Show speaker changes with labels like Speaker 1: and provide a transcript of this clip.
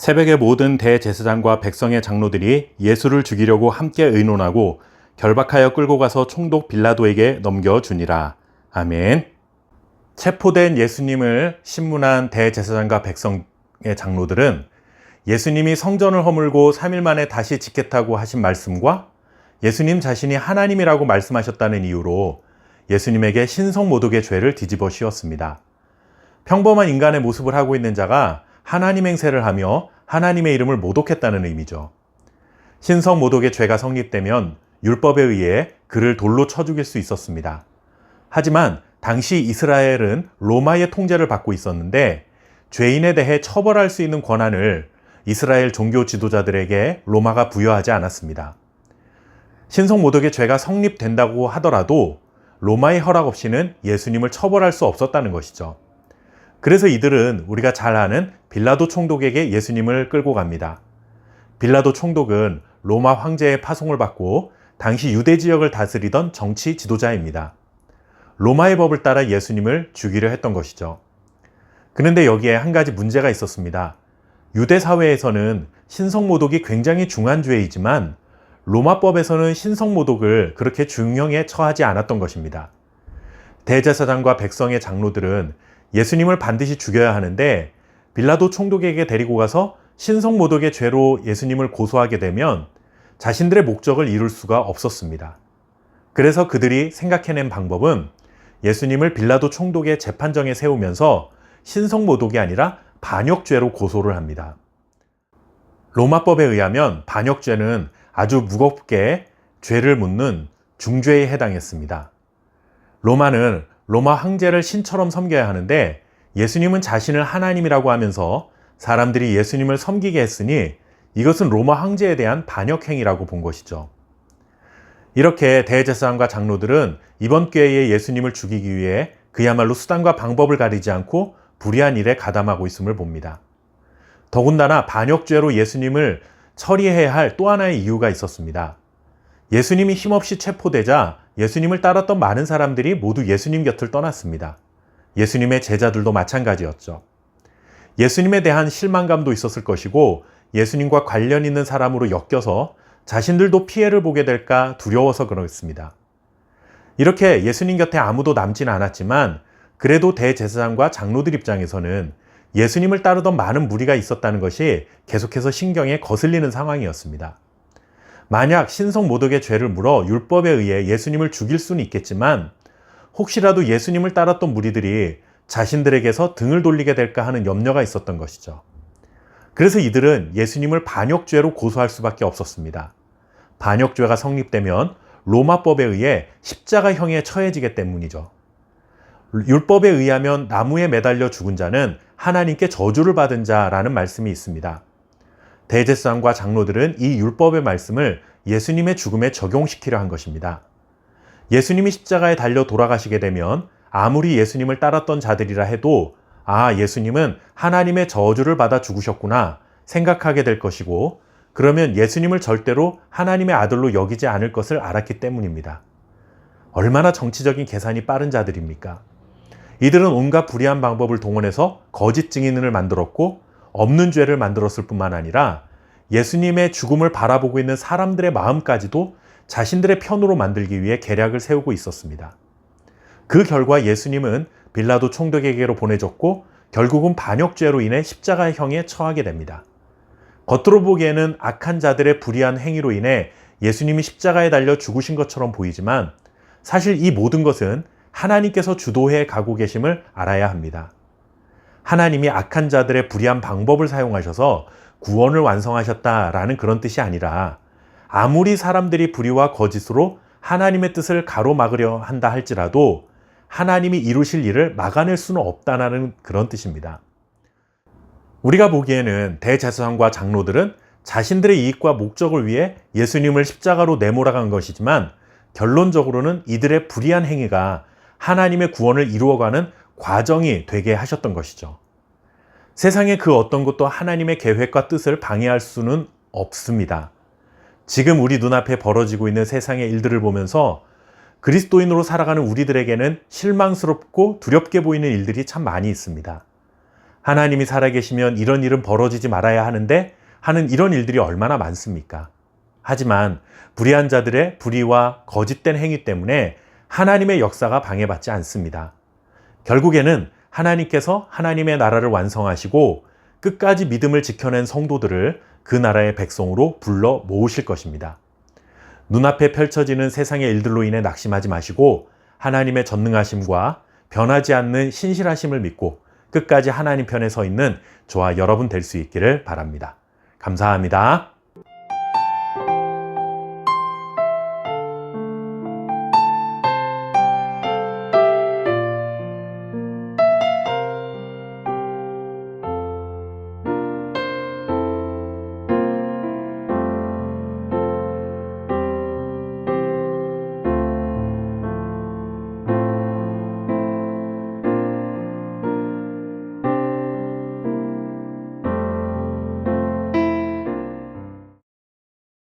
Speaker 1: 새벽에 모든 대제사장과 백성의 장로들이 예수를 죽이려고 함께 의논하고 결박하여 끌고 가서 총독 빌라도에게 넘겨주니라. 아멘. 체포된 예수님을 신문한 대제사장과 백성의 장로들은 예수님이 성전을 허물고 3일 만에 다시 짓겠다고 하신 말씀과 예수님 자신이 하나님이라고 말씀하셨다는 이유로 예수님에게 신성모독의 죄를 뒤집어 씌웠습니다. 평범한 인간의 모습을 하고 있는 자가 하나님 행세를 하며 하나님의 이름을 모독했다는 의미죠. 신성모독의 죄가 성립되면 율법에 의해 그를 돌로 쳐 죽일 수 있었습니다. 하지만 당시 이스라엘은 로마의 통제를 받고 있었는데 죄인에 대해 처벌할 수 있는 권한을 이스라엘 종교 지도자들에게 로마가 부여하지 않았습니다. 신성모독의 죄가 성립된다고 하더라도 로마의 허락 없이는 예수님을 처벌할 수 없었다는 것이죠. 그래서 이들은 우리가 잘 아는 빌라도 총독에게 예수님을 끌고 갑니다. 빌라도 총독은 로마 황제의 파송을 받고 당시 유대 지역을 다스리던 정치 지도자입니다. 로마의 법을 따라 예수님을 죽이려 했던 것이죠. 그런데 여기에 한 가지 문제가 있었습니다. 유대 사회에서는 신성모독이 굉장히 중한 죄이지만 로마법에서는 신성모독을 그렇게 중형에 처하지 않았던 것입니다. 대제사장과 백성의 장로들은 예수님을 반드시 죽여야 하는데 빌라도 총독에게 데리고 가서 신성모독의 죄로 예수님을 고소하게 되면 자신들의 목적을 이룰 수가 없었습니다. 그래서 그들이 생각해낸 방법은 예수님을 빌라도 총독의 재판정에 세우면서 신성모독이 아니라 반역죄로 고소를 합니다. 로마법에 의하면 반역죄는 아주 무겁게 죄를 묻는 중죄에 해당했습니다. 로마는 로마 황제를 신처럼 섬겨야 하는데 예수님은 자신을 하나님이라고 하면서 사람들이 예수님을 섬기게 했으니 이것은 로마 황제에 대한 반역행위라고 본 것이죠. 이렇게 대제사장과 장로들은 이번 기회에 예수님을 죽이기 위해 그야말로 수단과 방법을 가리지 않고 불의한 일에 가담하고 있음을 봅니다. 더군다나 반역죄로 예수님을 처리해야 할 또 하나의 이유가 있었습니다. 예수님이 힘없이 체포되자 예수님을 따랐던 많은 사람들이 모두 예수님 곁을 떠났습니다. 예수님의 제자들도 마찬가지였죠. 예수님에 대한 실망감도 있었을 것이고 예수님과 관련 있는 사람으로 엮여서 자신들도 피해를 보게 될까 두려워서 그렇습니다. 이렇게 예수님 곁에 아무도 남지는 않았지만 그래도 대제사장과 장로들 입장에서는 예수님을 따르던 많은 무리가 있었다는 것이 계속해서 신경에 거슬리는 상황이었습니다. 만약 신성모독의 죄를 물어 율법에 의해 예수님을 죽일 수는 있겠지만 혹시라도 예수님을 따랐던 무리들이 자신들에게서 등을 돌리게 될까 하는 염려가 있었던 것이죠. 그래서 이들은 예수님을 반역죄로 고소할 수밖에 없었습니다. 반역죄가 성립되면 로마법에 의해 십자가형에 처해지기 때문이죠. 율법에 의하면 나무에 매달려 죽은 자는 하나님께 저주를 받은 자라는 말씀이 있습니다. 대제사장과 장로들은 이 율법의 말씀을 예수님의 죽음에 적용시키려 한 것입니다. 예수님이 십자가에 달려 돌아가시게 되면 아무리 예수님을 따랐던 자들이라 해도 예수님은 하나님의 저주를 받아 죽으셨구나 생각하게 될 것이고 그러면 예수님을 절대로 하나님의 아들로 여기지 않을 것을 알았기 때문입니다. 얼마나 정치적인 계산이 빠른 자들입니까? 이들은 온갖 불의한 방법을 동원해서 거짓 증인을 만들었고 없는 죄를 만들었을 뿐만 아니라 예수님의 죽음을 바라보고 있는 사람들의 마음까지도 자신들의 편으로 만들기 위해 계략을 세우고 있었습니다. 그 결과 예수님은 빌라도 총독에게로 보내졌고 결국은 반역죄로 인해 십자가형에 처하게 됩니다. 겉으로 보기에는 악한 자들의 불의한 행위로 인해 예수님이 십자가에 달려 죽으신 것처럼 보이지만 사실 이 모든 것은 하나님께서 주도해 가고 계심을 알아야 합니다. 하나님이 악한 자들의 불의한 방법을 사용하셔서 구원을 완성하셨다라는 그런 뜻이 아니라 아무리 사람들이 불의와 거짓으로 하나님의 뜻을 가로막으려 한다 할지라도 하나님이 이루실 일을 막아낼 수는 없다는 그런 뜻입니다. 우리가 보기에는 대제사장과 장로들은 자신들의 이익과 목적을 위해 예수님을 십자가로 내몰아간 것이지만 결론적으로는 이들의 불의한 행위가 하나님의 구원을 이루어가는 과정이 되게 하셨던 것이죠. 세상의 그 어떤 것도 하나님의 계획과 뜻을 방해할 수는 없습니다. 지금 우리 눈앞에 벌어지고 있는 세상의 일들을 보면서 그리스도인으로 살아가는 우리들에게는 실망스럽고 두렵게 보이는 일들이 참 많이 있습니다. 하나님이 살아계시면 이런 일은 벌어지지 말아야 하는데 하는 이런 일들이 얼마나 많습니까? 하지만 불의한 자들의 불의와 거짓된 행위 때문에 하나님의 역사가 방해받지 않습니다. 결국에는 하나님께서 하나님의 나라를 완성하시고 끝까지 믿음을 지켜낸 성도들을 그 나라의 백성으로 불러 모으실 것입니다. 눈앞에 펼쳐지는 세상의 일들로 인해 낙심하지 마시고 하나님의 전능하심과 변하지 않는 신실하심을 믿고 끝까지 하나님 편에 서 있는 저와 여러분 될 수 있기를 바랍니다. 감사합니다.